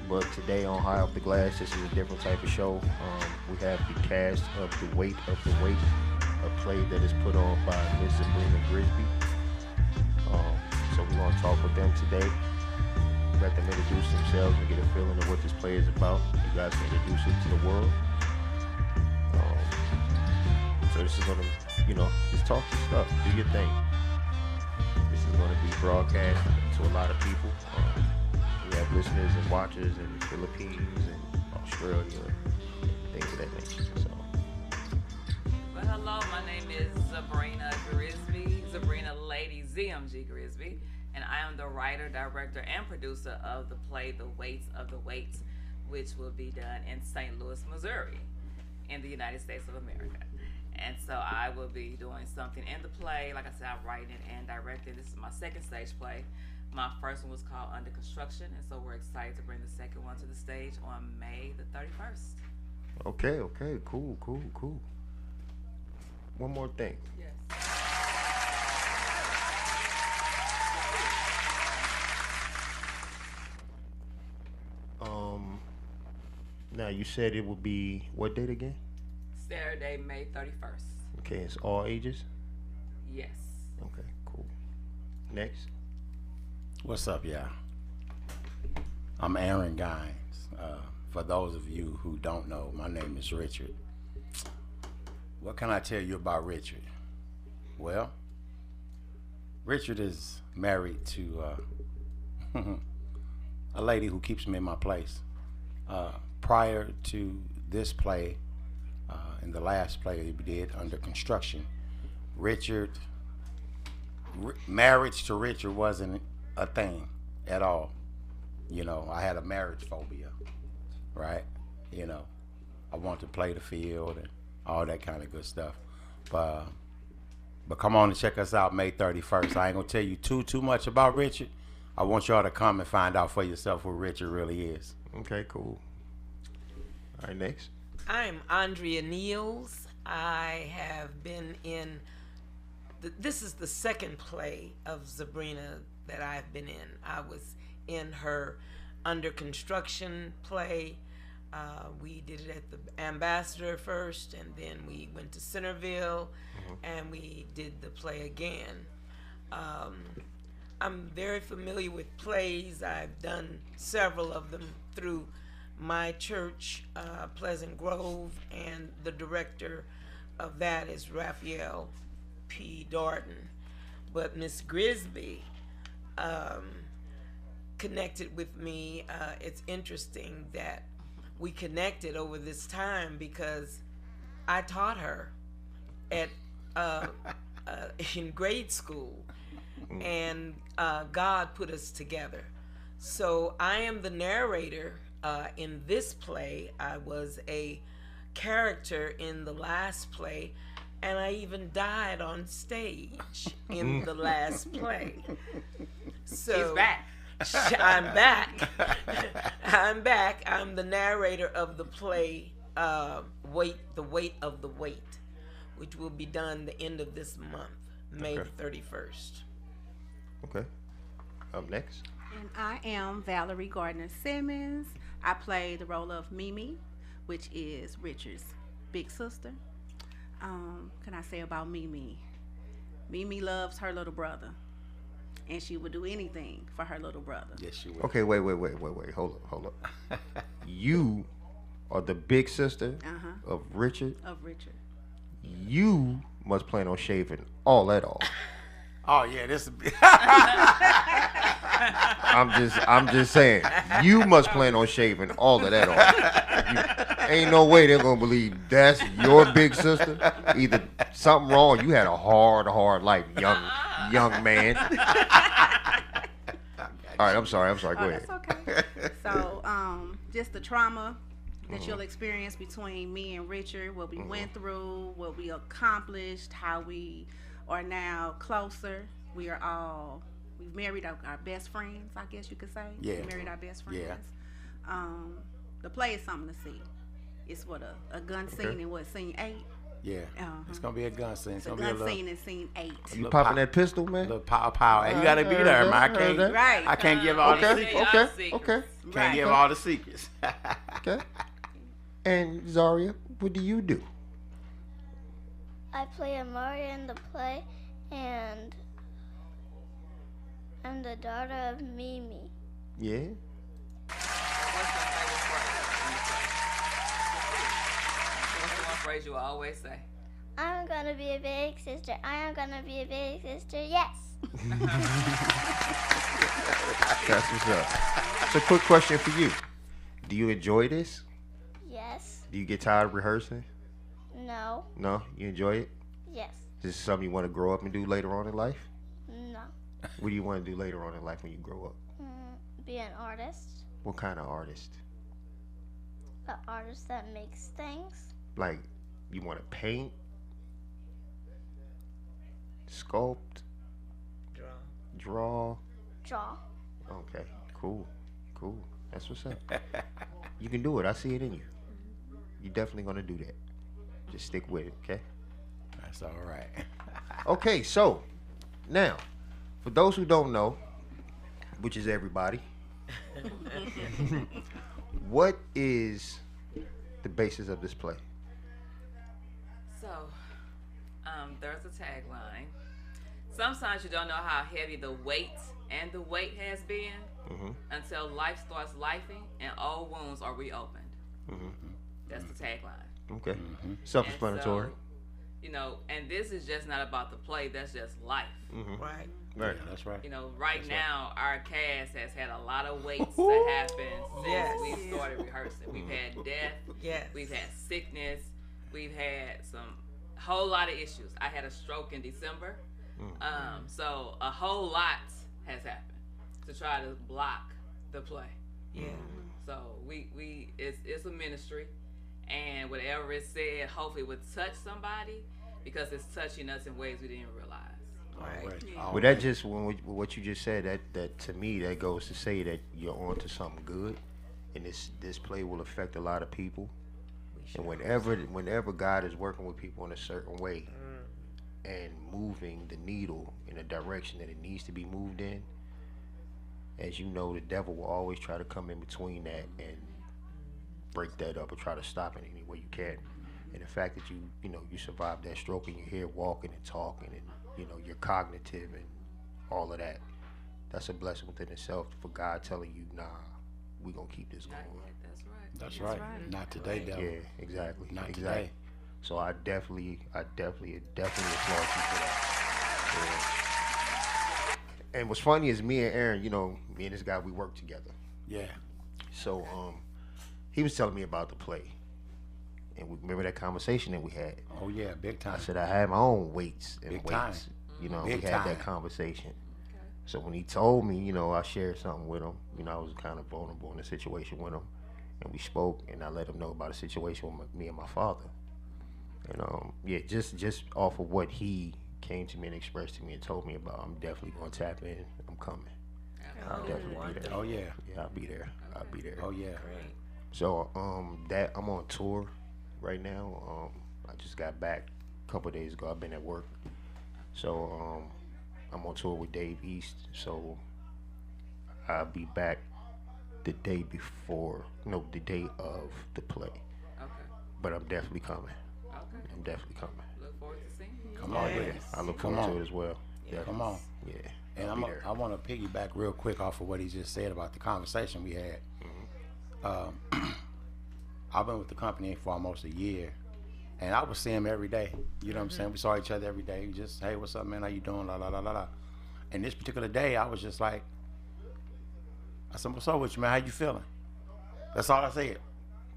But today on High Off the Glass, this is a different type of show. We have the cast of The Weight of the Weight, a play that is put on by Miss Sabrina Grisby. So we're going to talk with them today. Let them introduce themselves and get a feeling of what this play is about. You guys can introduce it to the world. So this is going to, just talk your stuff. Do your thing. This is going to be broadcast to a lot of people. We have listeners and watchers in the Philippines and Australia and things of that nature. So. Well, hello, my name is Sabrina Grisby, Sabrina Lady ZMG Grisby, and I am the writer, director, and producer of the play The Weight of the Weight, which will be done in St. Louis, Missouri, in the United States of America. And so I will be doing something in the play. Like I said, I'm writing and directing. This is my second stage play. My first one was called Under Construction, and so we're excited to bring the second one to the stage on May the 31st. Okay, cool. One more thing. Yes. Now you said it would be what date again? Saturday, May 31st. Okay, it's all ages? Yes. Okay, cool. Next. What's up, y'all? I'm Aaron Gines. For those of you who don't know, my name is Richard. What can I tell you about Richard? Well, Richard is married to a lady who keeps me in my place. Prior to this play, in the last play we did, Under Construction, marriage to Richard wasn't a thing at all. I had a marriage phobia, right? I wanted to play the field and all that kind of good stuff. But come on and check us out May 31st. I ain't gonna tell you too much about Richard. I want y'all to come and find out for yourself who Richard really is. Okay, cool. All right, next. I'm Andrea Niels. I have been in, this is the second play of Sabrina that I've been in. I was in her Under Construction play. We did it at the Ambassador first, and then we went to Centerville, and we did the play again. I'm very familiar with plays. I've done several of them through my church, Pleasant Grove, and the director of that is Raphael P. Darden. But Miss Grisby connected with me. It's interesting that we connected over this time because I taught her at in grade school, and God put us together. So I am the narrator in this play. I was a character in the last play, and I even died on stage in the last play. So She's back. I'm back. I'm back. I'm the narrator of the play, The Weight of the Weight, which will be done the end of this month, May Okay. the 31st. Okay. Up next. And I am Valerie Gardner Simmons. I play the role of Mimi, which is Richard's big sister. Can I say about Mimi? Mimi loves her little brother, and she would do anything for her little brother. Yes, she will. Okay, wait. Hold up. You are the big sister of Richard. Of Richard. You must plan on shaving all that off. Oh yeah, this. I'm just saying. You must plan on shaving all of that off. Ain't no way they're gonna believe that's your big sister. Either something wrong. You had a hard life, young man. All right, I'm sorry. Go ahead. That's okay. So, just the trauma that you'll experience between me and Richard, what we went through, what we accomplished, how we are now closer. We've married our best friends, I guess you could say. Yeah. We married our best friends. Yeah. The play is something to see. It's a gun scene in scene 8? Yeah. It's gonna be a gun scene. It's a gun scene in scene 8. You popping that pistol, man? Little pow. Hey, you gotta be there, man. I can't. Right. I can't give all the Okay. Can't give all the secrets. Okay. And Zarya, what do you do? I play Amaria in the play, and I'm the daughter of Mimi. Yeah. What's your favorite phrase in the play? What's the one phrase you always say? I'm gonna be a big sister. I am gonna be a big sister. Yes. That's what's up. So, quick question for you: do you enjoy this? Yes. Do you get tired of rehearsing? No. No, you enjoy it. Yes. Is this something you want to grow up and do later on in life? No. What do you want to do later on in life when you grow up? Be an artist. What kind of artist? An artist that makes things. Like, you want to paint, sculpt, draw? Draw. Okay, cool. That's what's up. You can do it. I see it in you. You're definitely gonna do that. Just stick with it, okay? That's all right. Okay, so now, for those who don't know, which is everybody, what is the basis of this play? So, there's a tagline. Sometimes you don't know how heavy the weight has been until life starts lifing and old wounds are reopened. That's the tagline. Okay. Self-explanatory. And so, you know, and this is just not about the play. That's just life. Right. Right. Yeah, that's right. You know, right now our cast has had a lot of weights that happen since Yes. we started rehearsing. We've had death. Yes. We've had sickness. We've had some whole lot of issues. I had a stroke in December. So a whole lot has happened to try to block the play. Yeah. So it's a ministry, and whatever is said, hopefully would touch somebody because it's touching us in ways we didn't realize. Right. Well, that just what you just said. That to me, that goes to say that you're onto something good, and this play will affect a lot of people. And whenever God is working with people in a certain way, and moving the needle in a direction that it needs to be moved in, as you know, the devil will always try to come in between that and break that up or try to stop it any way you can. And the fact that you survived that stroke and you're here walking and talking and you're cognitive and all of that, that's a blessing within itself for God telling you, nah, we're gonna keep this going. That's right. That's right. Not today, devil. Yeah, exactly. Not exactly. today. So I definitely applaud you for that. Yeah. And what's funny is me and Aaron, me and this guy, we work together. Yeah. So he was telling me about the play, and we remember that conversation that we had. Oh yeah, big time. I said I had my own weights and Big weights. time. We Big had time. that conversation. So when he told me, I shared something with him. I was kind of vulnerable in the situation with him, and we spoke, and I let him know about a situation with me and my father. And just off of what he came to me and expressed to me and told me about, I'm definitely gonna tap in. I'm coming. I'll definitely be there. Oh yeah. Yeah, I'll be there. Oh yeah. So that I'm on tour right now. I just got back a couple of days ago. I've been at work. So I'm on tour with Dave East. So I'll be back the day of the play. Okay. But I'm definitely coming. Okay. I'm definitely coming. Look forward to seeing you. Come on, Yeah, yeah. I look Come forward on. to it as well. Yeah. Come on. Yeah. And I'll be there. I want to piggyback real quick off of what he just said about the conversation we had. I've been with the company for almost a year, and I would see him every day. You know what I'm saying? We saw each other every day. Just, hey, what's up, man? How you doing? La la la la la. And this particular day, I was just like, I said, what's up with you, man? How you feeling? That's all I said.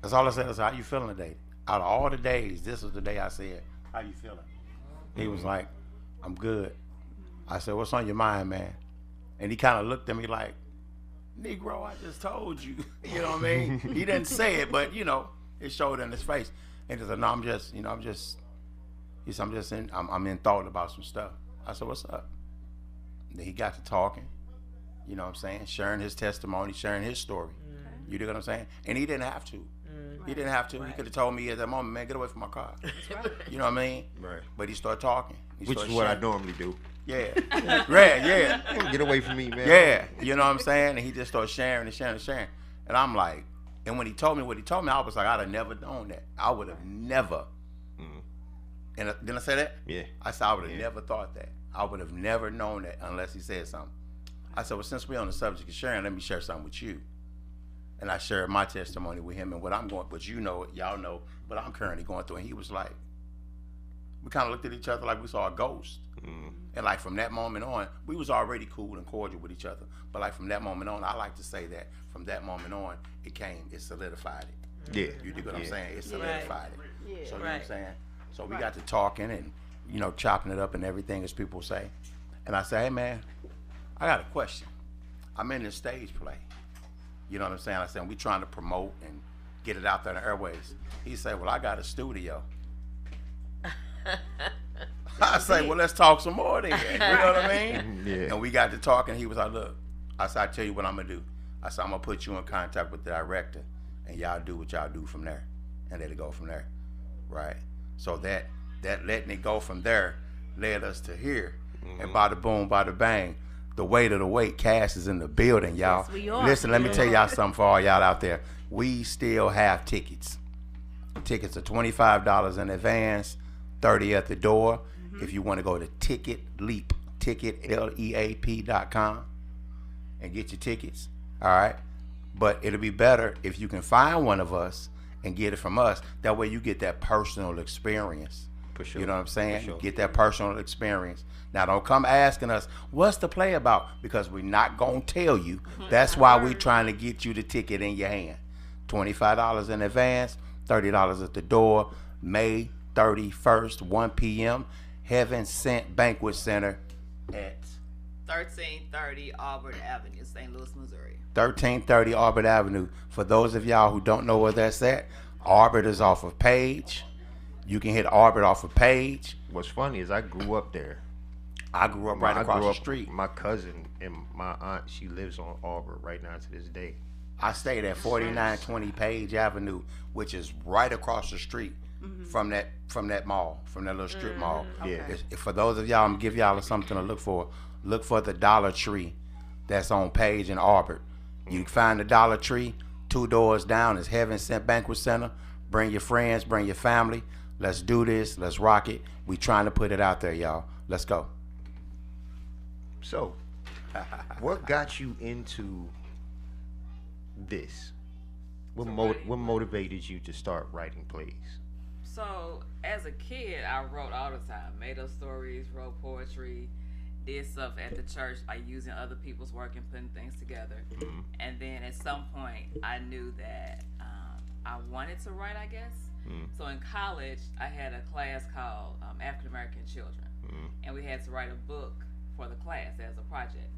I said, how you feeling today? Out of all the days, this was the day I said, how you feeling? He was like, I'm good. I said, what's on your mind, man? And he kind of looked at me like, Negro, I just told you. You know what I mean? He didn't say it, but it showed in his face. And he said, no, I'm in thought about some stuff. I said, what's up? Then he got to talking, you know what I'm saying? Sharing his testimony, sharing his story. You dig what I'm saying? And he didn't have to. He didn't have to. He could have told me at that moment, man, get away from my car. You know what I mean? Right. But he started talking. Which is what I normally do. Yeah. Yeah. Get away from me, man. Yeah, you know what I'm saying? And he just started sharing and sharing and sharing. And I'm like, and when he told me what he told me, I was like, I'd have never known that. I would have never. And didn't I say that? Yeah. I said I would have never thought that. I would have never known that unless he said something. I said, well, since we're on the subject of sharing, let me share something with you. And I shared my testimony with him and what I'm going, but you know, y'all know what I'm currently going through. And he was like, we kind of looked at each other like we saw a ghost. And like from that moment on, we was already cool and cordial with each other. But like from that moment on, I like to say that from that moment on, it solidified it. Yeah. You dig what I'm saying? It solidified it. Yeah. So you know what I'm saying? So we got to talking and, you know, chopping it up and everything, as people say. And I say, hey man, I got a question. I'm in this stage play. You know what I'm saying? I said, we trying to promote and get it out there in the airways. He said, well, I got a studio. I say, well, let's talk some more then. You know what I mean? Yeah. And we got to talking. He was like, look, I said, I tell you what I'm going to do. I said, I'm going to put you in contact with the director, and y'all do what y'all do from there. And let it go from there. Right? So that letting it go from there led us to here. And bada boom, bada bang, the weight of the weight cast is in the building, y'all. Yes, we are. Listen, let me tell y'all something for all y'all out there. We still have tickets. Tickets are $25 in advance, $30 at the door. If you want to go to Ticket Leap, leap.com and get your tickets, all right? But it'll be better if you can find one of us and get it from us. That way you get that personal experience. For sure. You know what I'm saying? For sure. Get that personal experience. Now don't come asking us, what's the play about? Because we're not going to tell you. That's why we're trying to get you the ticket in your hand. $25 in advance, $30 at the door, May 31st, 1 p.m., Heaven Sent Banquet Center at 1330 Auburn Avenue, St. Louis, Missouri. 1330 Auburn Avenue. For those of y'all who don't know where that's at, Auburn is off of Page. You can hit Auburn off of Page. What's funny is I grew up there. I grew up right across the street. My cousin and my aunt, she lives on Auburn right now to this day. I stayed at 4920 Page Avenue, which is right across the street from that mall, from that little strip mall. Yeah. For those of y'all, I'm gonna give y'all something to look for. Look for the Dollar Tree that's on Page in Auburn. You can find the Dollar Tree 2 doors down is Heaven Sent Banquet Center. Bring your friends, bring your family. Let's do this. Let's rock it. We trying to put it out there, y'all. Let's go. So, what got you into this? What motivated you to start writing plays? So, as a kid, I wrote all the time. Made up stories, wrote poetry, did stuff at the church, like using other people's work and putting things together. And then at some point, I knew that I wanted to write, I guess. So in college, I had a class called African American Children. And we had to write a book for the class as a project.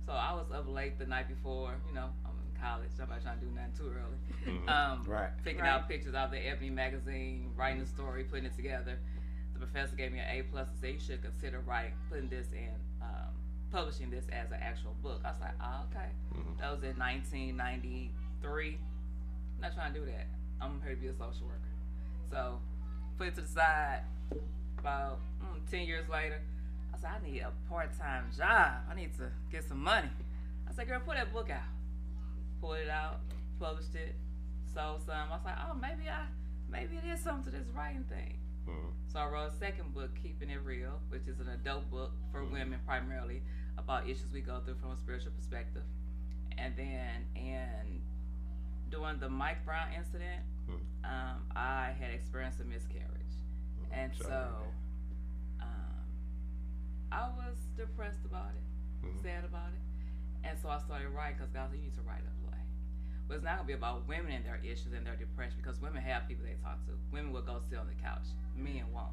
So I was up late the night before, you know, I'm in college, somebody trying to do nothing too early. Picking out pictures out of the Ebony magazine, writing a story, putting it together. The professor gave me an A+ and said, you should consider putting this in, publishing this as an actual book. I was like, oh, okay. That was in 1993. I'm not trying to do that. I'm here to be a social worker. So, put it to the side. About 10 years later, I said, I need a part-time job. I need to get some money. I said, girl, put that book out. Pulled it out, published it, sold some. I was like, oh, maybe it is something to this writing thing. So I wrote a second book, Keeping It Real, which is an adult book for women primarily about issues we go through from a spiritual perspective. And then during the Mike Brown incident, I had experienced a miscarriage. And so I was depressed about it, sad about it. And so I started writing because God said, you need to write a play. But it's not going to be about women and their issues and their depression because women have people they talk to. Women will go sit on the couch. Men won't.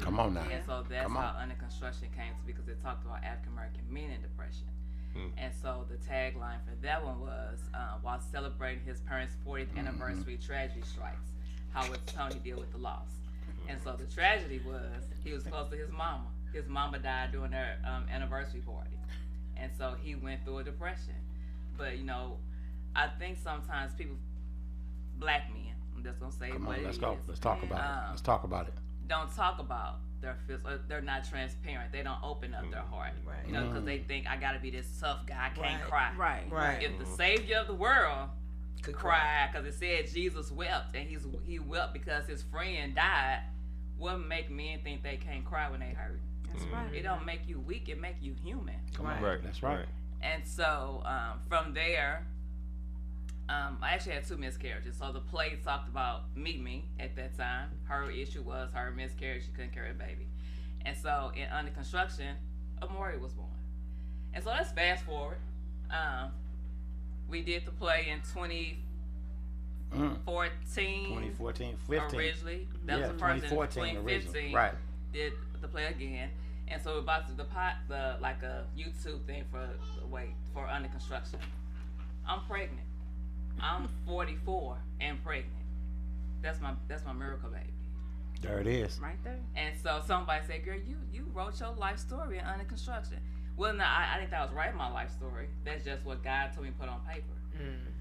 Come on now. And so that's how Under Construction came to because it talked about African American men in depression. And so the tagline for that one was, while celebrating his parents' 40th anniversary, tragedy strikes. How would Tony deal with the loss? And so the tragedy was he was close to his mama. His mama died during their anniversary party. And so he went through a depression. But, you know, I think sometimes people, black men, I'm just going to say what it is. Let's go. Let's talk about it. Let's talk about it. Don't talk about their feelings. Or they're not transparent. They don't open up their heart. Right. You know, because they think, I got to be this tough guy. I can't cry. Right. If the savior of the world To cry because it said Jesus wept, and he wept because his friend died. What make men think they can't cry when they hurt? That's right. It don't make you weak; it make you human. Right. That's right. And so from there, I actually had 2 miscarriages. So the play talked about Mimi at that time. Her issue was her miscarriage; she couldn't carry a baby. And so in Under Construction, Amori was born. And so let's fast forward. We did the play in 2014. 15. Originally. That was the first. In 2015. Right. Did the play again. And so we're about to do the like a YouTube thing for Under Construction. I'm pregnant. I'm 44 and pregnant. That's my miracle baby. There it is. Right there. And so somebody said, "Girl, you wrote your life story in Under Construction." Well, no, I didn't think I was writing my life story. That's just what God told me to put on paper.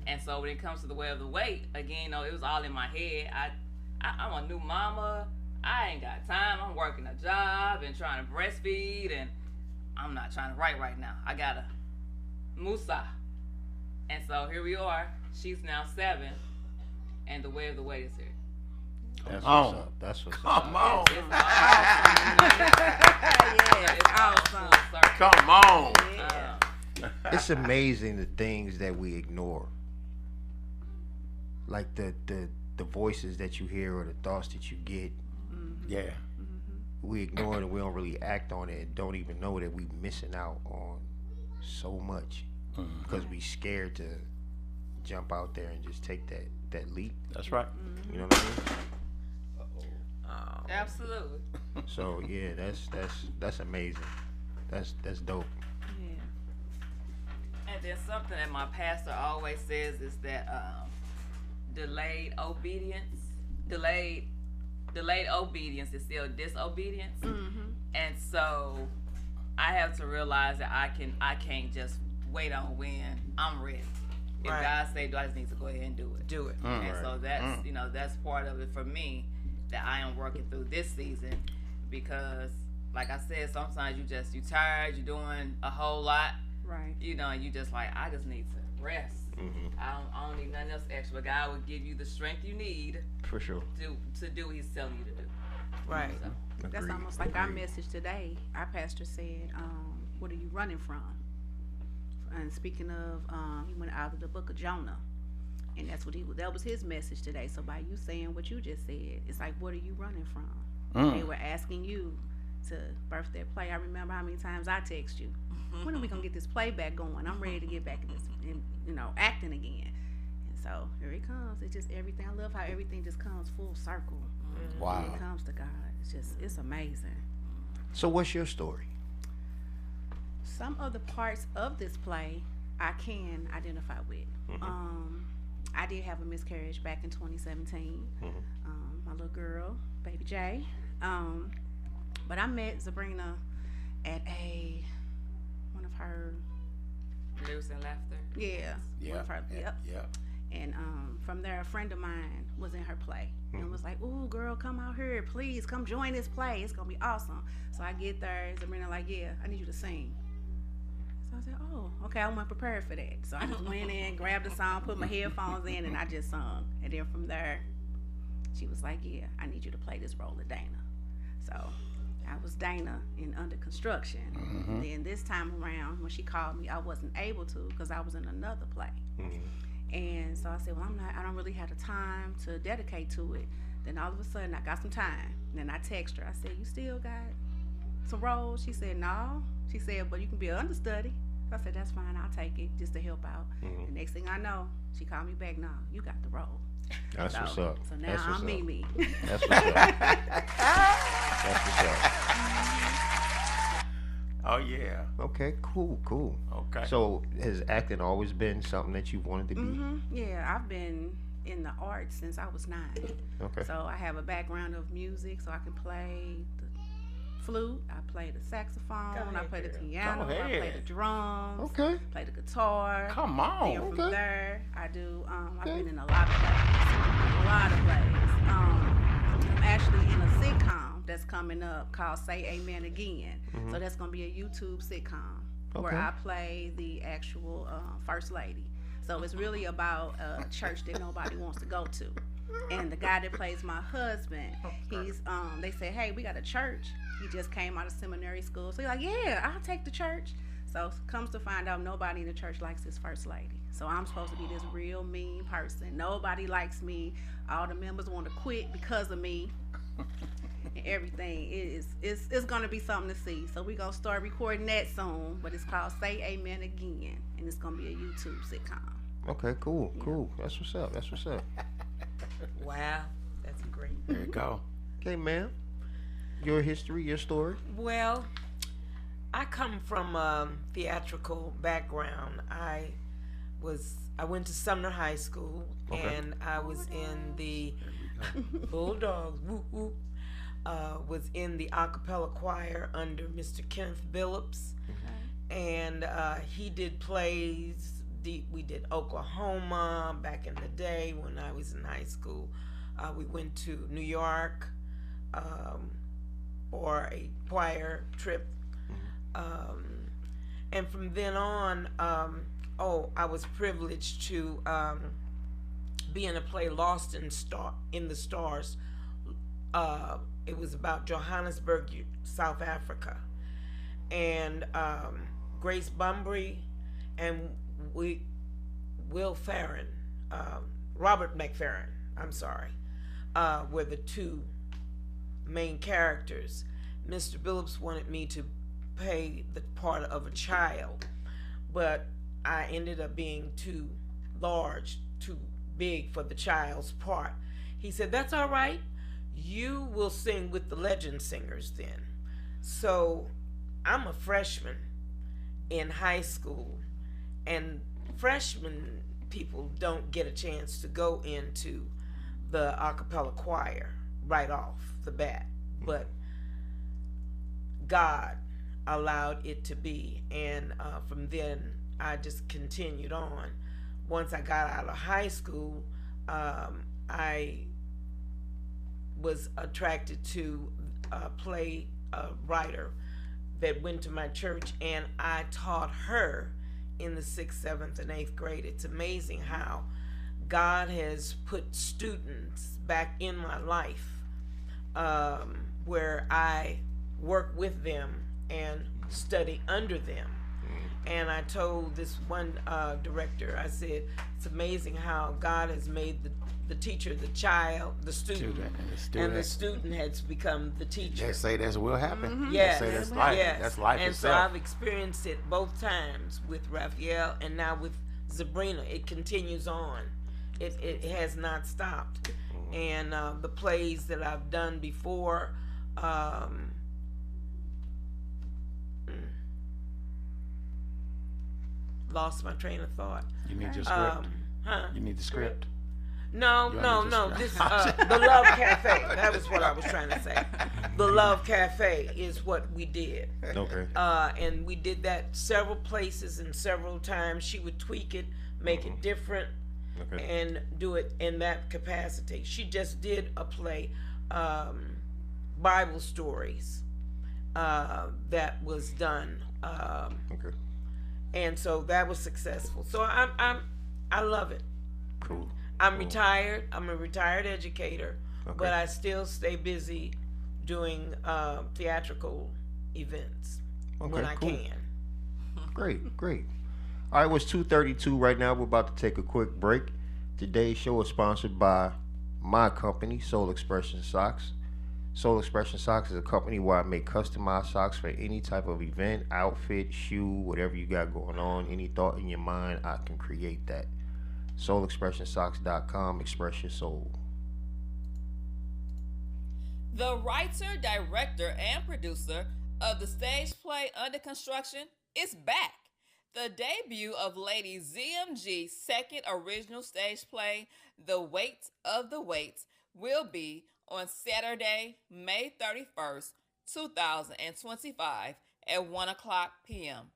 And so when it comes to the way of the weight, again, it was all in my head. I'm a new mama. I ain't got time. I'm working a job and trying to breastfeed, and I'm not trying to write right now. I got a Musa. And so here we are. She's now 7, and the way of the weight is here. That's on. what's up. That's what's Come up. on. It's awesome. Come on. It's amazing the things that we ignore. Like the voices that you hear or the thoughts that you get. Yeah. We ignore it and we don't really act on it and don't even know that we missing out on so much because we scared to jump out there and just take that leap. That's right. You know what I mean? Absolutely. So yeah, that's amazing. That's dope. Yeah. And then something that my pastor always says is that delayed obedience is still disobedience. And so I have to realize that I can't just wait on when I'm ready. If God say, I just need to go ahead and do it. Do it. And so that's that's part of it for me that I am working through this season, because like I said, sometimes you tired, you're doing a whole lot. Right. And you just like, I just need to rest. I don't need nothing else extra. But God will give you the strength you need For sure. to do what He's telling you to do. Right. So, That's Agreed. almost like our message today. Our pastor said, what are you running from? And speaking of, he went out of the book of Jonah. And that was his message today. So by you saying what you just said, it's like, what are you running from? They were asking you to birth that play. I remember how many times I text you. When are we gonna get this play back going? I'm ready to get back in this, acting again. And so here it comes. It's just everything. I love how everything just comes full circle. Wow. When it comes to God, it's amazing. So what's your story? Some of the parts of this play I can identify with. I did have a miscarriage back in 2017. My little girl, baby J. But I met Sabrina at one of her. Lyrics and laughter. Yeah. One of her, yep. And from there, a friend of mine was in her play and was like, "Ooh, girl, come out here, please, come join this play. It's gonna be awesome." So I get there, Sabrina like, "Yeah, I need you to sing." So I said, "Oh, okay, I wasn't prepared for that." So I just went in, grabbed the song, put my headphones in, and I just sung. And then from there, she was like, "Yeah, I need you to play this role of Dana." So I was Dana in Under Construction. And then this time around, when she called me, I wasn't able to because I was in another play. And so I said, "Well, I don't really have the time to dedicate to it." Then all of a sudden, I got some time. And then I text her. I said, "You still got some roles?" She said, "No." She said, "But you can be an understudy." I said, "That's fine. I'll take it just to help out." The next thing I know, she called me back. "No, you got the role." That's what's up. So now That's what's I'm up. Mimi. That's what's up. That's what's up. Oh yeah. Okay, cool. Okay. So has acting always been something that you wanted to be? Yeah, I've been in the arts since I was 9. Okay. So I have a background of music, so I can play the flute, I play the saxophone, I play the piano, I play the drums, Okay. play the guitar. Come Then on. from Okay. there, I do. I've Okay. been in a lot of plays. I'm actually in a sitcom that's coming up called Say Amen Again. So that's gonna be a YouTube sitcom where Okay. I play the actual first lady. So it's really about a church that nobody wants to go to. And the guy that plays my husband, he's they say, hey, we got a church. He just came out of seminary school. So he's like, yeah, I'll take the church. So comes to find out nobody in the church likes his first lady. So I'm supposed to be this real mean person. Nobody likes me. All the members want to quit because of me. And everything it's gonna be something to see. So we're gonna start recording that soon. But it's called Say Amen Again. And it's gonna be a YouTube sitcom. Okay, cool, cool. That's what's up. That's what's up. Wow, that's great. There you go. Okay, ma'am. Your history, your story. Well, I come from a theatrical background. I went to Sumner High School, Okay. and I was in the Bulldogs. Whoop whoop. Was in the a cappella choir under Mr. Kenneth Billups, and he did plays. We did Oklahoma back in the day when I was in high school. We went to New York for a choir trip. And from then on, I was privileged to be in a play Lost in the Stars. It was about Johannesburg, South Africa. And Grace Bumbry and Will Farron, Robert McFerrin, I'm sorry, were the two main characters. Mr. Billups wanted me to play the part of a child, but I ended up being too large, too big for the child's part. He said, that's all right. You will sing with the legend singers then. So I'm a freshman in high school, and freshman people don't get a chance to go into the a cappella choir right off the bat. But God allowed it to be, and from then I just continued on. Once I got out of high school, I was attracted to a play writer that went to my church, and I taught her in the 6th, 7th, and 8th grade. It's amazing how God has put students back in my life where I work with them and study under them. And I told this one director, I said, it's amazing how God has made the teacher the child, the student, and the student has become the teacher. They say that will happen. Yes. They say that's life. Yes. That's life and itself. so I've experienced it both times with Raphael and now with Sabrina. It continues on. It has not stopped. And the plays that I've done before, lost my train of thought. You need your script. You need the script. No. This the Love Cafe. That was what I was trying to say. The Love Cafe is what we did. Okay. And we did that several places and several times. She would tweak it, make it different, and do it in that capacity. She just did a play, Bible stories, that was done. And so that was successful. So I love it. Cool. I'm retired. I'm a retired educator, but I still stay busy doing theatrical events when I can. Great. All right, it's 2:32 right now. We're about to take a quick break. Today's show is sponsored by my company, Soul Expression Socks. Soul Expression Socks is a company where I make customized socks for any type of event, outfit, shoe, whatever you got going on. Any thought in your mind, I can create that. SoulExpressionSocks.com. Express your soul. The writer, director, and producer of the stage play Under Construction is back. The debut of Lady ZMG's second original stage play, The Weight of the Weights, will be on Saturday, May 31st, 2025 at 1 o'clock p.m.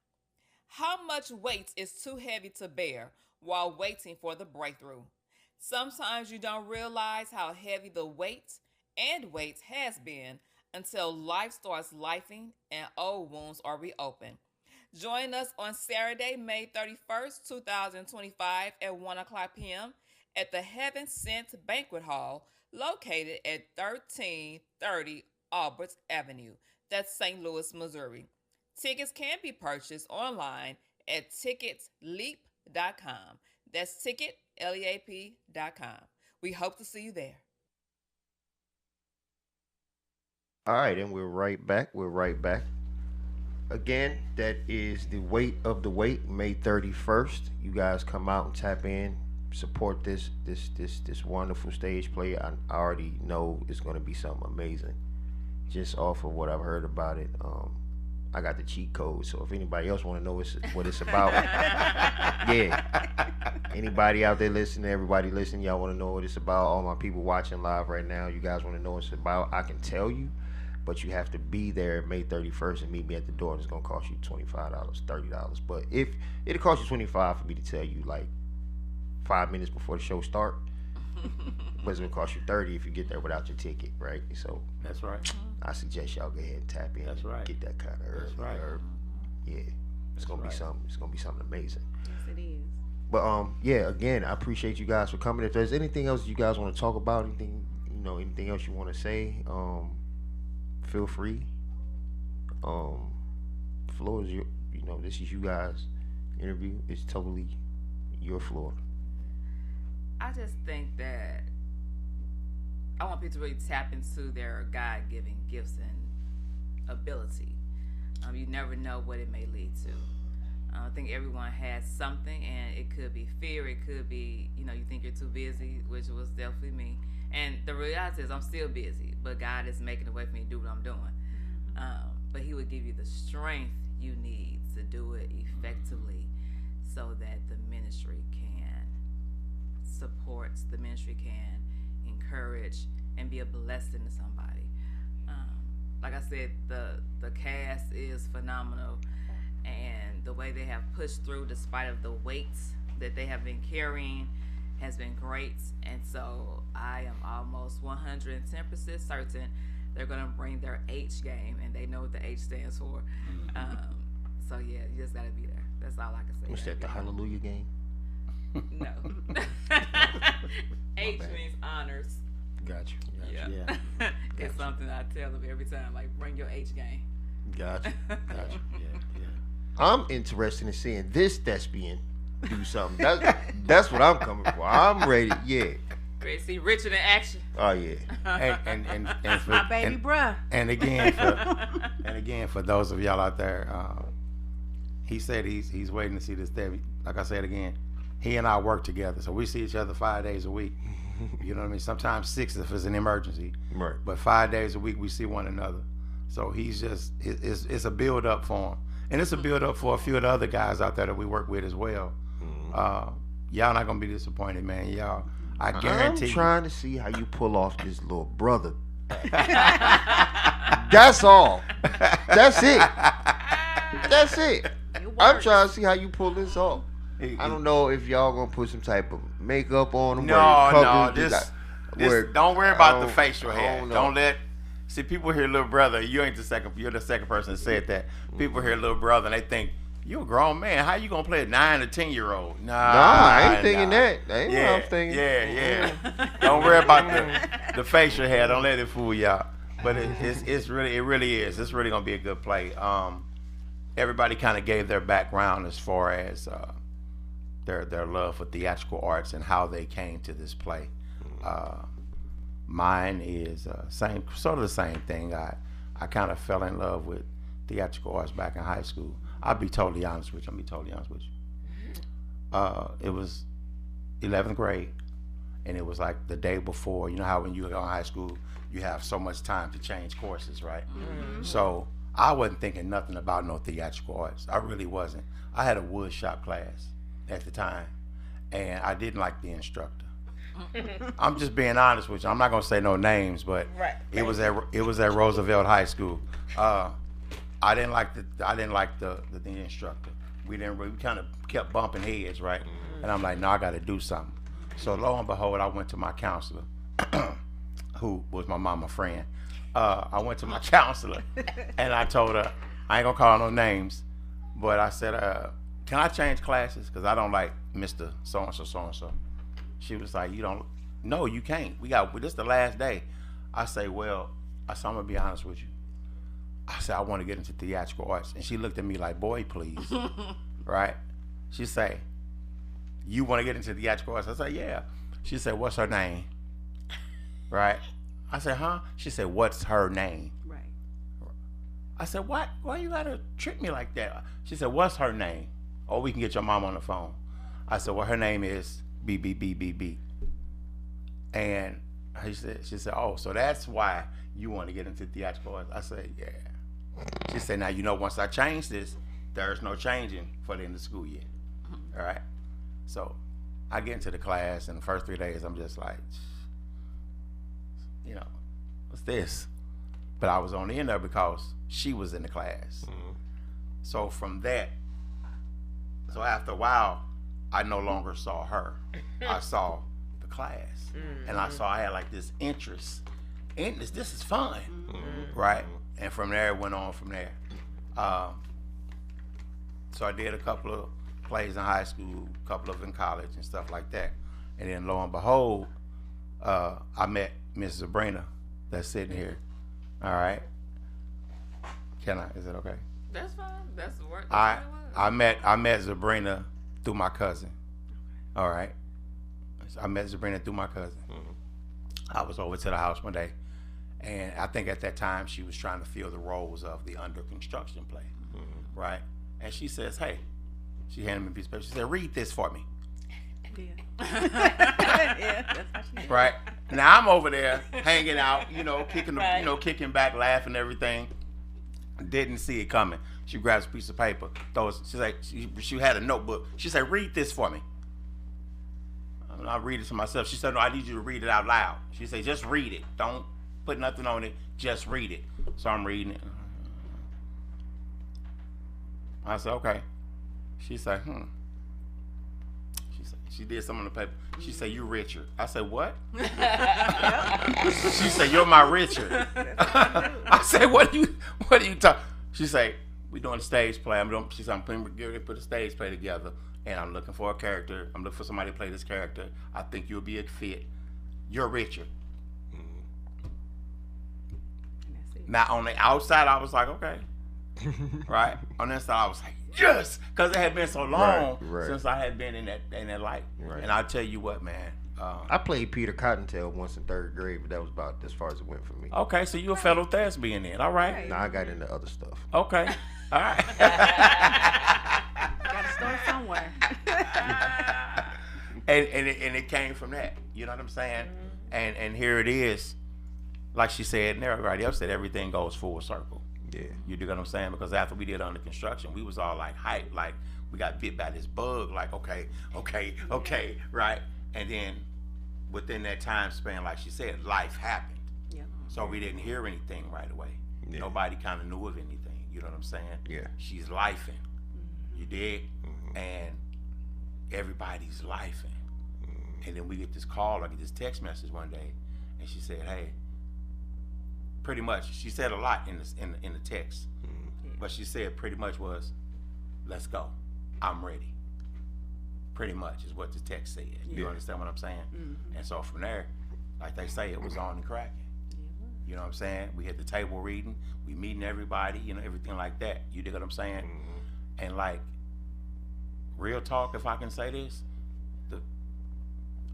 How much weight is too heavy to bear while waiting for the breakthrough? Sometimes you don't realize how heavy the weight has been until life starts lifing and old wounds are reopened. Join us on Saturday, May 31st, 2025 at 1 o'clock p.m. at the Heaven Sent Banquet Hall located at 1330 Albert Avenue. That's St. Louis, Missouri. Tickets can be purchased online at ticketsleap.com. That's ticketleap.com. We hope to see you there. All right, and we're right back. We're right back. Again, that is the weight of the weight, May 31st. You guys come out and tap in, support this wonderful stage play. I already know it's going to be something amazing. Just off of what I've heard about it, I got the cheat code. So if anybody else want to know what it's about, yeah. Anybody out there listening, everybody listening, y'all want to know what it's about. All my people watching live right now, you guys want to know what it's about. I can tell you. But you have to be there May 31st and meet me at the door, and it's gonna cost you $25, $30. But if it'll cost you $25 for me to tell you like 5 minutes before the show start, but it's gonna cost you $30 if you get there without your ticket, right? So That's right. I suggest y'all go ahead and tap in. That's right. Get that kind of early. That's right. Yeah, it's That's gonna right. be something. It's gonna be something amazing. Yes, it is. But yeah, again, I appreciate you guys for coming. If there's anything else you guys want to talk about, anything else you want to say, feel free. Floor is your, this is you guys' interview. It's totally your floor. I just think that I want people to really tap into their God-given gifts and ability. You never know what it may lead to. I think everyone has something, and it could be fear. It could be, you think you're too busy, which was definitely me. And the reality is I'm still busy, but God is making a way for me to do what I'm doing. But he would give you the strength you need to do it effectively so that the ministry can support, the ministry can encourage and be a blessing to somebody. Like I said, the cast is phenomenal, and the way they have pushed through despite of the weights that they have been carrying has been great. And so I am almost 110% certain they're going to bring their H game, and they know what the H stands for. So yeah, you just got to be there. That's all I can say. What's that, the Hallelujah game? No. H bad. means honors. Gotcha. Yeah. Yeah. It's something I tell them every time, like, bring your H game. Gotcha. Gotcha. Yeah. I'm interested in seeing this thespian do something. That's what I'm coming for. I'm ready. Yeah. Ready to see Richard in action. Oh yeah. And for, My baby bruh. and again for those of y'all out there, he said he's waiting to see this day. Like I said again, he and I work together, so we see each other 5 days a week. You know what I mean? Sometimes 6 if it's an emergency. Right. But 5 days a week we see one another. So he's just it's a build up for him, and it's a build up for a few of the other guys out there that we work with as well. Y'all not gonna be disappointed, man. Y'all, I guarantee. I'm trying to see how you pull off this little brother. That's all. That's it. That's it. I'm trying to see how you pull this off. I don't know if y'all gonna put some type of makeup on him. No, this don't worry about the facial hair. Don't let. See, people hear little brother. You're the second person that said that. People hear little brother and they think you're a grown man. How you gonna play a 9 or 10-year-old? Nah, I ain't thinking that. That ain't what I'm thinking. Yeah. Don't worry about the facial hair. Don't let it fool y'all. But it really is. It's really gonna be a good play. Everybody kind of gave their background as far as their love for theatrical arts and how they came to this play. Mine is sort of the same thing. I kind of fell in love with theatrical arts back in high school. I'll be totally honest with you. It was 11th grade, and it was like the day before. You know how when you go in high school, you have so much time to change courses, right? Mm-hmm. So I wasn't thinking nothing about no theatrical arts. I really wasn't. I had a wood shop class at the time, and I didn't like the instructor. I'm just being honest with you. I'm not gonna say no names, but it was at Roosevelt High School. I didn't like the instructor. We kind of kept bumping heads, right? And I'm like, no, I got to do something. So lo and behold, I went to my counselor, who was my mama friend. I went to my counselor, and I told her, I ain't gonna call no names, But I said, can I change classes? Because I don't like Mr. So-and-so, so-and-so. She was like, you don't, no, you can't. This the last day. I say, well, I said, I'm going to be honest with you. I said, I want to get into theatrical arts. And she looked at me like, boy, please. Right? She say, you want to get into theatrical arts? I said, yeah. She said, what's her name? Right? I said, huh? She said, what's her name? Right. I said, what? Why you got to trick me like that? She said, what's her name? Oh, we can get your mom on the phone. I said, well, her name is B. And she said, oh, so that's why you want to get into theatrical arts? I said, yeah. She said, now, you know, once I change this, there's no changing for the end of the school year. All right? So I get into the class, and the first 3 days, I'm just like, you know, what's this? But I was only in there because she was in the class. Mm-hmm. So from that, so after a while, I no longer saw her. I saw the class. Mm-hmm. And I saw I had like this interest in this. This is fun. Mm-hmm. Right? And from there, it went on from there. So I did a couple of plays in high school, a couple of in college and stuff like that. And then lo and behold, I met Miss Sabrina that's sitting here. All right. Is it okay? That's fine. That's the work. I met Sabrina through my cousin. All right. I met Sabrina through my cousin. Mm-hmm. I was over to the house one day, and I think at that time she was trying to fill the roles of the under construction play. Mm-hmm. Right? And she says, hey, she handed me a piece of paper. She said, read this for me. Yeah. Yeah, that's how she did. Right? Now I'm over there hanging out, you know, kicking kicking back, laughing, everything. Didn't see it coming. She grabs a piece of paper, she's like, she had a notebook. She said, read this for me. And I read it to myself. She said, no, I need you to read it out loud. She said, just read it. Don't put nothing on it. Just read it. So I'm reading it. I said, okay. She said, She did something on the paper. She said, you Richard. I said, what? She said, you're my Richard. I said, what are you talking? She said, we doing a stage play. She said, I'm getting to put a stage play together, and I'm looking for a character. I'm looking for somebody to play this character. I think you'll be a fit. You're Richard. Now, on the outside, I was like, okay. Right? On the inside, I was like, yes! Because it had been so long since I had been in that light. Right. And I'll tell you what, man. I played Peter Cottontail once in 3rd grade, but that was about as far as it went for me. Okay, so you a fellow thespian then. All right. Now I got into other stuff. Okay. All right. Gotta start somewhere. and it came from that. You know what I'm saying? Mm-hmm. And here it is. Like she said, and everybody else said, everything goes full circle. Yeah. You dig what I'm saying? Because after we did under construction, we was all like hype, like we got bit by this bug, like okay, right? And then within that time span, like she said, life happened. Yeah. So we didn't hear anything right away. Yeah. Nobody kind of knew of anything. You know what I'm saying? Yeah. She's lifing. Mm-hmm. You dig? Mm-hmm. And everybody's lifing. Mm-hmm. And then we get this call, I get this text message one day, and she said, hey, pretty much, she said a lot in the text, but she said pretty much was, let's go, I'm ready. Pretty much is what the text said. Yeah. You understand what I'm saying? Mm-hmm. And so from there, like they say, it was on and cracking. You know what I'm saying? We hit the table reading, we meeting everybody, you know, everything like that. You dig what I'm saying? Mm-hmm. And like, real talk, if I can say this,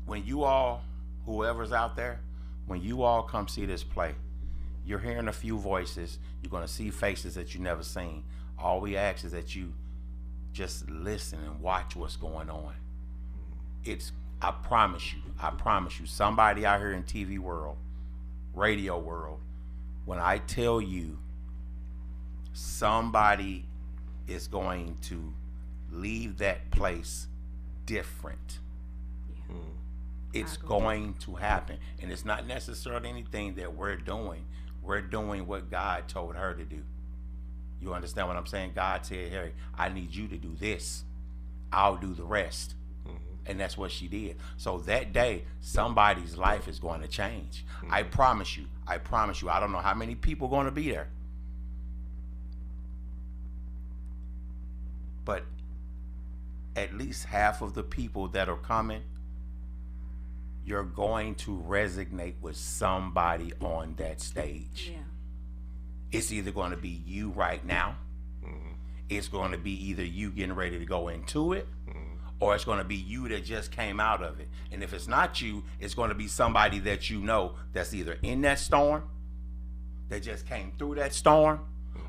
when you all, whoever's out there, when you all come see this play, you're hearing a few voices. You're going to see faces that you never seen. All we ask is that you just listen and watch what's going on. I promise you, somebody out here in TV world, radio world, when I tell you somebody is going to leave that place different. Yeah. It's going to happen. And it's not necessarily anything that we're doing. We're doing what God told her to do. You understand what I'm saying? God said, hey, I need you to do this. I'll do the rest. Mm-hmm. And that's what she did. So that day, somebody's life is going to change. Mm-hmm. I promise you. I don't know how many people are going to be there. but at least half of the people that are coming, you're going to resonate with somebody on that stage. Yeah. It's either going to be you right now, it's going to be either you getting ready to go into it, or it's going to be you that just came out of it. And if it's not you, it's going to be somebody that you know that's either in that storm, that just came through that storm,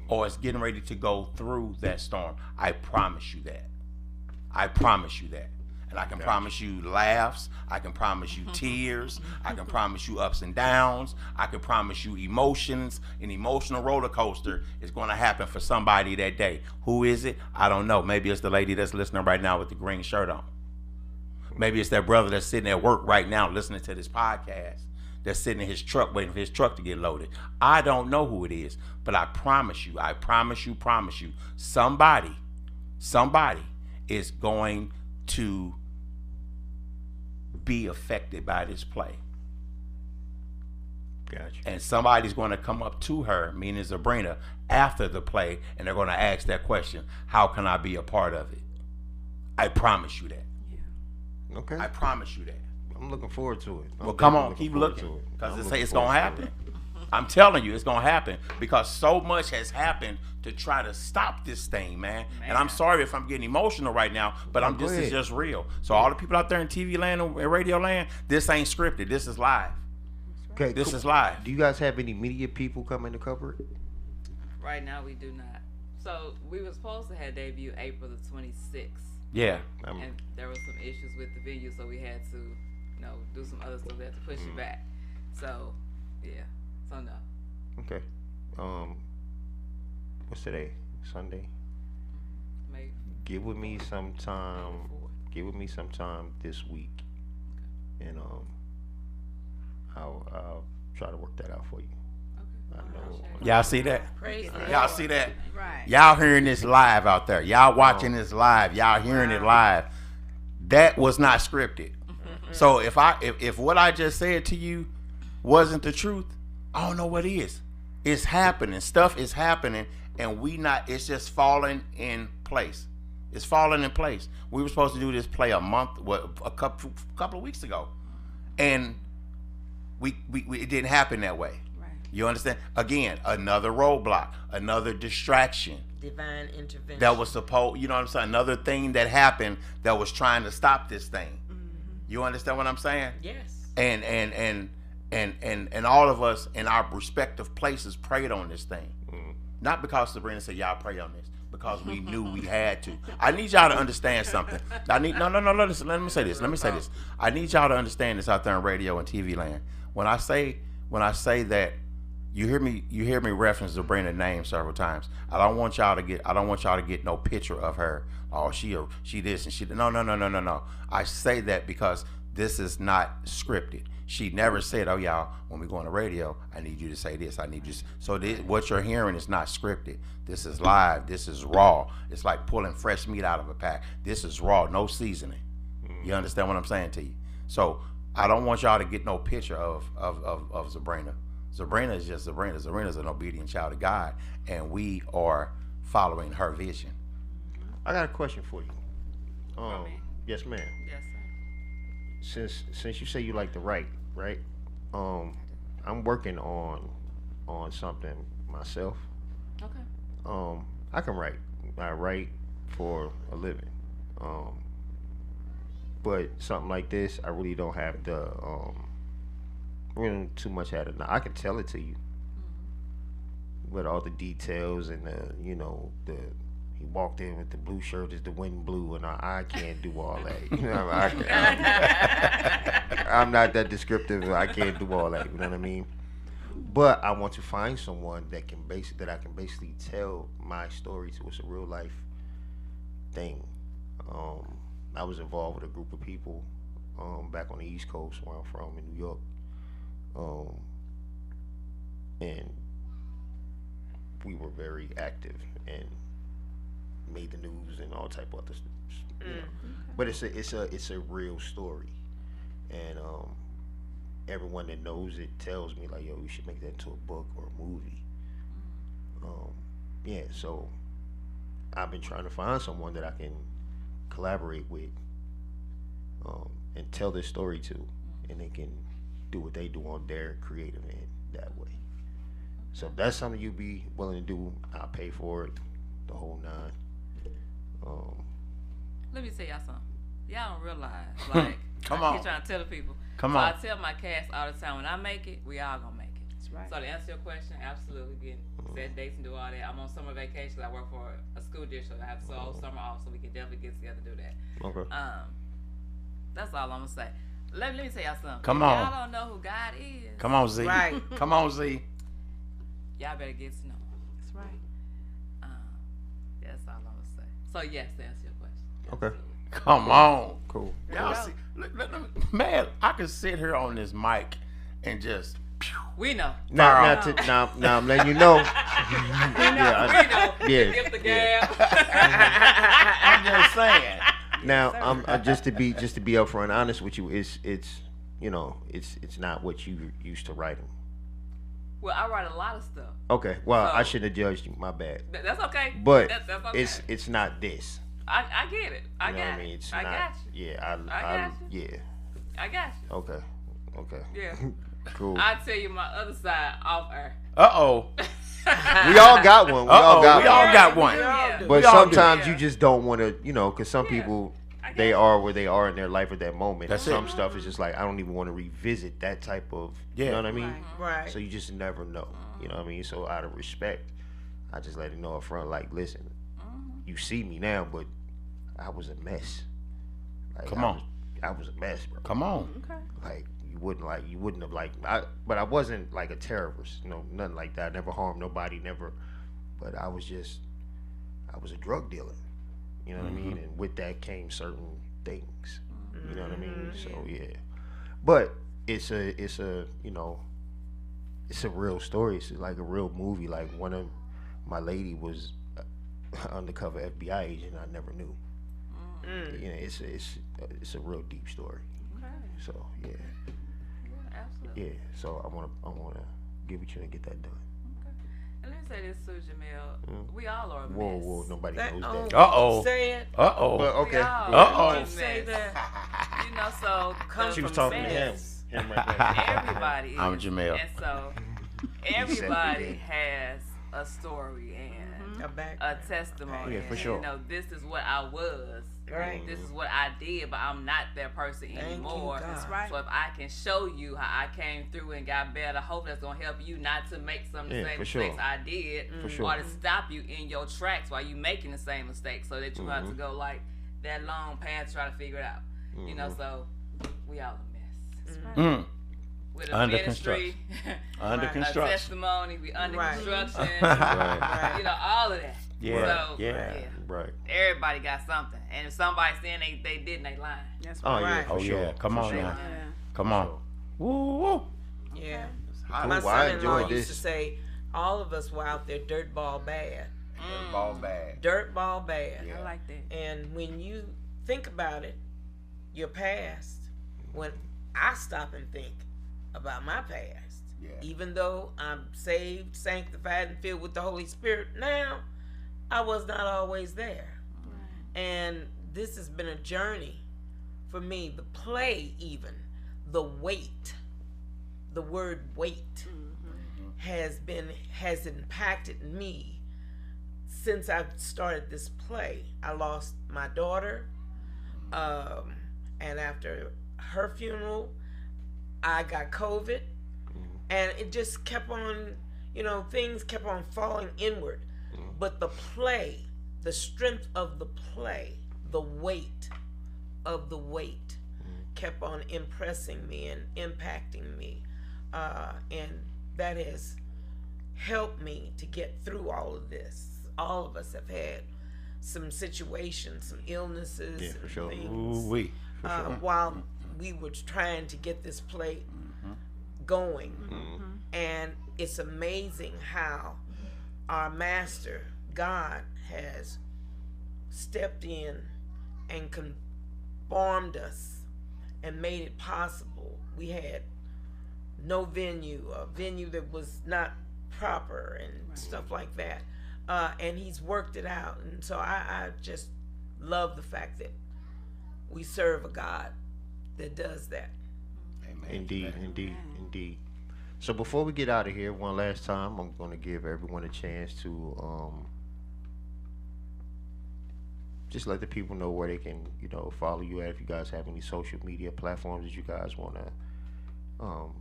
or it's getting ready to go through that storm. I promise you that. I promise you that. And I can promise you laughs. I can promise you tears. I can promise you ups and downs. I can promise you emotions. An emotional roller coaster is going to happen for somebody that day. Who is it? I don't know. Maybe it's the lady that's listening right now with the green shirt on. Maybe it's that brother that's sitting at work right now listening to this podcast, that's sitting in his truck waiting for his truck to get loaded. I don't know who it is, but I promise you, somebody is going to be affected by this play. Gotcha. And somebody's going to come up to her, meaning Sabrina, after the play, and they're going to ask that question: how can I be a part of it? I promise you that. Okay. I promise you that. I'm looking forward to it. Well, come on, keep looking, because it's going to happen. I'm telling you, it's going to happen, because so much has happened to try to stop this thing, man. And I'm sorry if I'm getting emotional right now, but this is just real. So all the people out there in TV land and radio land, this ain't scripted. This is live. Okay, This is live. Do you guys have any media people coming to cover it? Right now, we do not. So we were supposed to have debut April the 26th. Yeah. And there were some issues with the venue, so we had to, do some other stuff. We had to push it back. So, yeah. So no. Okay. What's today? Sunday. May Get with me sometime. 4th. Get with me sometime this week, and I'll try to work that out for you. Okay. I know. Y'all see that? Praise the Y'all Lord. see that? Right. Y'all hearing this live out there. Y'all watching this live. Y'all hearing it live. That was not scripted. So if what I just said to you wasn't the truth, I don't know what is. It's happening. Stuff is happening, and it's just falling in place. It's falling in place. We were supposed to do this play a couple of weeks ago, and it didn't happen that way. Right. You understand? Again, another roadblock, another distraction. Divine intervention. That was supposed, you know what I'm saying? Another thing that happened that was trying to stop this thing. You understand what I'm saying? Yes. And all of us in our respective places prayed on this thing. Not because Sabrina said y'all pray on this, because we knew we had to. I need y'all to understand something. No. Listen, let me say this. I need y'all to understand this out there in radio and TV land. When I say that, you hear me reference Sabrina's name several times. I don't want y'all to get no picture of her. Oh, she this and she. No. I say that because this is not scripted. She never said, "Oh, y'all, when we go on the radio, I need you to say this. I need you." So what you're hearing is not scripted. This is live. This is raw. It's like pulling fresh meat out of a pack. This is raw, no seasoning. You understand what I'm saying to you? So I don't want y'all to get no picture of Sabrina. Sabrina is just Sabrina. Sabrina's an obedient child of God, and we are following her vision. I got a question for you. me? Yes, ma'am. Yes, sir. Since you say you like to write, right? I'm working on something myself. Okay. I can write. I write for a living. But something like this, I really don't have the really too much at it. Now I can tell it to you, but all the details and he walked in with the blue shirt, is the wind blue, and I can't do all that. You know, I'm not that descriptive. I can't do all that. You know what I mean? But I want to find someone that I can basically tell my story to. It's a real life thing. I was involved with a group of people back on the East Coast, where I'm from in New York, and we were very active and made the news and all type of other stuff. You know. But it's a real story, and everyone that knows it tells me like, yo, you should make that into a book or a movie. Yeah, so I've been trying to find someone that I can collaborate with, and tell this story to, and they can do what they do on their creative end that way. So if that's something you'd be willing to do, I'll pay for it, the whole nine. Let me tell y'all something. Y'all don't realize, like, Come I on. keep trying to tell the people. Come so on. I tell my cast all the time, when I make it, we all gonna make it. That's right. So to answer your question, absolutely, get set dates and do all that. I'm on summer vacation. I work for a school district. I have the whole summer off, so we can definitely get together and do that. Okay. That's all I'm gonna say. Let me tell y'all something. Come If on. Y'all don't know who God is. Come on, Z. Right. Come on, Z. Y'all better get to know him. That's right. That's all I'm gonna say. So yes, to answer your question. Okay. Absolutely. Come on. Cool. Y'all see, man, I could sit here on this mic and just. We know. Now I'm letting you know. We know. Yeah. If the gap. I'm just saying. Now, I'm just to be upfront and honest with you, it's not what you used to writing. Well, I write a lot of stuff. Okay, well, So- I shouldn't have judged you. My bad. That's okay. But that's okay. it's not this. I get it. I You know what I got mean? it. It's I not. got you. Yeah, I got you. yeah. I got you. Okay. Yeah. Cool. I'll tell you my other side off air. Uh-oh. We all got one. We all got we all one. got one. Yeah. But We all do. sometimes Yeah. you just don't want to, because some Yeah. people, I they get it. are where they are in their life at that moment. That's and some it. stuff is just like, I don't even want to revisit that type of, Yeah. you know what I mean? Right. Right. So you just never know. You know what I mean? So out of respect, I just let it know up front, like, listen, you see me now, but I was a mess. Like, Come on. I was a mess, bro. Come on. Okay. Like you wouldn't have but I wasn't like a terrorist, nothing like that. I never harmed nobody, never. But I was a drug dealer. You know what I mean? And with that came certain things. You know what I mean? So yeah. But it's a it's a real story. It's like a real movie. Like one of my lady was undercover FBI agent. I never knew. It's a real deep story. Okay. So yeah. Yeah, absolutely. Yeah, so I wanna get with you and get that done. Okay. And let me say this too, Jamel. We all are a mess. Whoa, nobody knows that. Uh-oh. Say it. Uh-oh. But We okay. all Uh-oh. are a Don't say mess. that. So Come She was from talking to him. mess. Him right there. everybody is. I'm Jamel. And so everybody has a story and A back. a testimony. Yeah, for And, sure. This is what I was. Right. This is what I did, but I'm not that person Thank you, anymore. God. That's right. So if I can show you how I came through and got better, hope that's gonna help you not to make some of the Yeah, same for sure. mistakes I did, For sure. or to stop you in your tracks while you making the same mistakes, so that you have to go like that long path to try to figure it out. So we all a mess. Mm. With a Under ministry, Under Right. a construction. testimony, we under Right. construction, Right. all of that. Yeah, So, yeah. Right. everybody got something, and if somebody's saying they didn't, they lying. That's Oh right. yeah, Right. for Oh, sure. yeah. Come For on sure. now. Yeah. Come on. Woo, woo. Yeah. Cool. My Well, I son-in-law enjoyed used to this. say, all of us were out there dirtball bad. Ball bad. Dirtball bad. Yeah. I like that. And when you think about it, your past, when I stop and think about my past, Yeah. even though I'm saved, sanctified, and filled with the Holy Spirit now, I was not always there. And this has been a journey for me. The play, even, the weight, the word weight, has impacted me since I've started this play. I lost my daughter, and after her funeral, I got COVID, and it just kept on, things kept on falling inward. But the play, the strength of the play, the weight of the weight kept on impressing me and impacting me. And that has helped me to get through all of this. All of us have had some situations, some illnesses, Yeah, for and sure. things Ooh-wee. while we were trying to get this play going. And it's amazing how our master, God, has stepped in and conformed us and made it possible. We had no venue, a venue that was not proper and stuff like that. and he's worked it out. And so I just love the fact that we serve a God that does that. Amen. Indeed, Amen. indeed, indeed. So before we get out of here, one last time, I'm going to give everyone a chance to just let the people know where they can, follow you at. If you guys have any social media platforms that you guys want to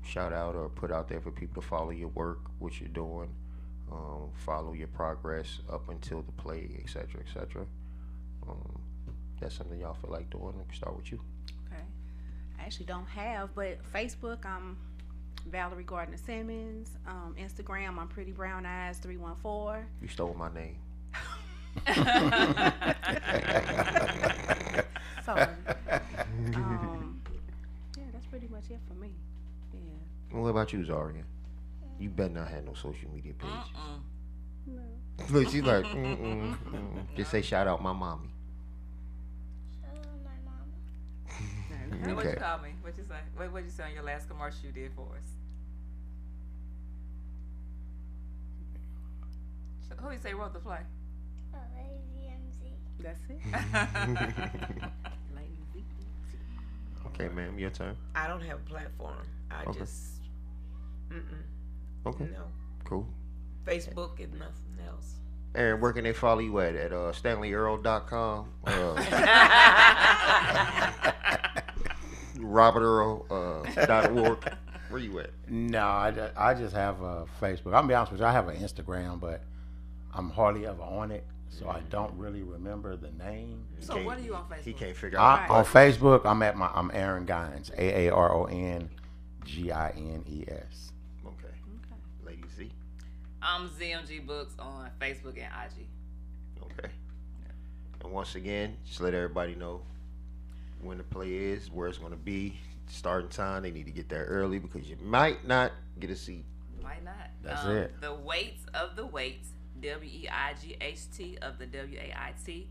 shout out or put out there for people to follow your work, what you're doing, follow your progress up until the play, etc., etc. That's something y'all feel like doing. I can start with you. Okay. I actually don't have, but Facebook, I'm Valerie Gardner Simmons. Instagram, I'm Pretty Brown Eyes 314. You stole my name. Sorry. Yeah, that's pretty much it for me. Yeah. Well, what about you, Zarya? You better not have no social media pages. No. Look, she's like, just say shout out my mommy. Shout out my mama. Hey, what Okay. you call me? What you say? What you say on your last commercial you did for us? So, who you say wrote the play? Lady MZ. That's it. Lazy. Okay, ma'am, your turn. I don't have a platform. I Okay. just, Okay, no. cool. Facebook and nothing else. Aaron, where can they follow you at? At StanleyEarl.com? RobertEarl.org? Where you at? No, I just have a Facebook. I'll be honest with you, I have an Instagram, but I'm hardly ever on it, so I don't really remember the name. So Can't- what are you on Facebook? He can't figure out. On Facebook, I'm Aaron Gines, AARONGINES. Okay. Lady Z. I'm ZMG Books on Facebook and IG. Okay. And once again, just let everybody know when the play is, where it's going to be, starting time. They need to get there early because you might not get a seat. Might not. That's it. The Weights of the Weights, WEIGHT of the WAIT,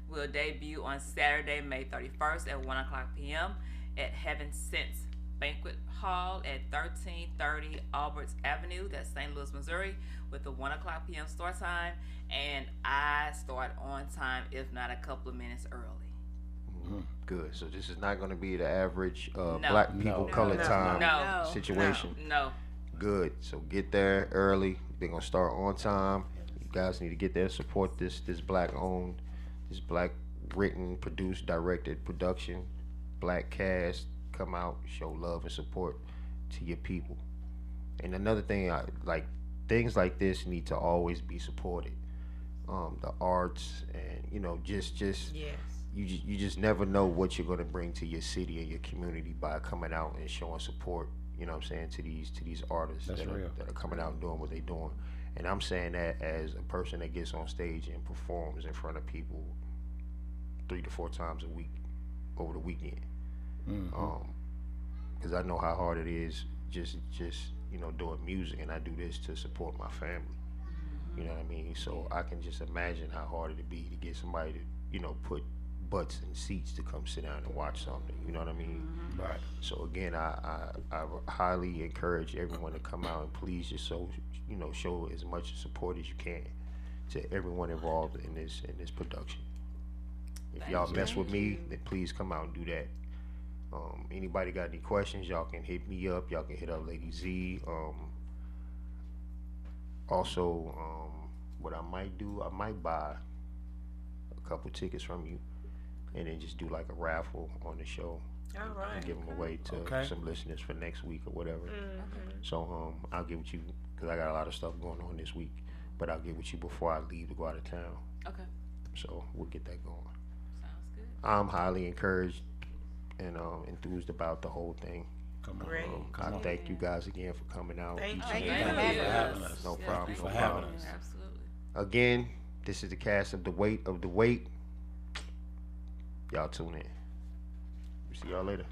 will debut on Saturday, May 31st at 1 o'clock p.m. at Heaven Sense Banquet Hall at 1330 Alberts Avenue, that's St. Louis, Missouri, with a 1 o'clock p.m. start time. And I start on time, if not a couple of minutes early. Good. So this is not going to be the average No. black people No. color No. time No. situation. No. Good. So get there early. They're going to start on time. You guys need to get there, support this black owned, this black written, produced, directed production, black cast. Come out, show love and support to your people. And another thing, things like this need to always be supported. The arts and just Yes. you just never know what you're going to bring to your city and your community by coming out and showing support. You know what I'm saying, to these artists That's that real. are coming out and doing what they're doing. And I'm saying that as a person that gets on stage and performs in front of people 3 to 4 times a week over the weekend. Because I know how hard it is just doing music, and I do this to support my family. You know what I mean? So I can just imagine how hard it'd be to get somebody to put butts in seats to come sit down and watch something. You know what I mean? Right. So again, I highly encourage everyone to come out and please just show as much support as you can to everyone involved in this production. If y'all mess with me, then please come out and do that. Anybody got any questions, y'all can hit me up. Y'all can hit up Lady Z. Also, what I might do, I might buy a couple tickets from you and then just do like a raffle on the show All right. and give them away to some listeners for next week or whatever. So I'll get with you because I got a lot of stuff going on this week, but I'll get with you before I leave to go out of town. Okay. So we'll get that going. Sounds good. I'm highly encouraged and enthused about the whole thing. Come on. Great. I thank you guys again for coming out. Thank each you. and Thank every you day. for having us. No Yeah, problem. thank No for you. having problem. us. Absolutely. Again, this is the cast of The Weight of the Weight. Y'all tune in. See y'all later.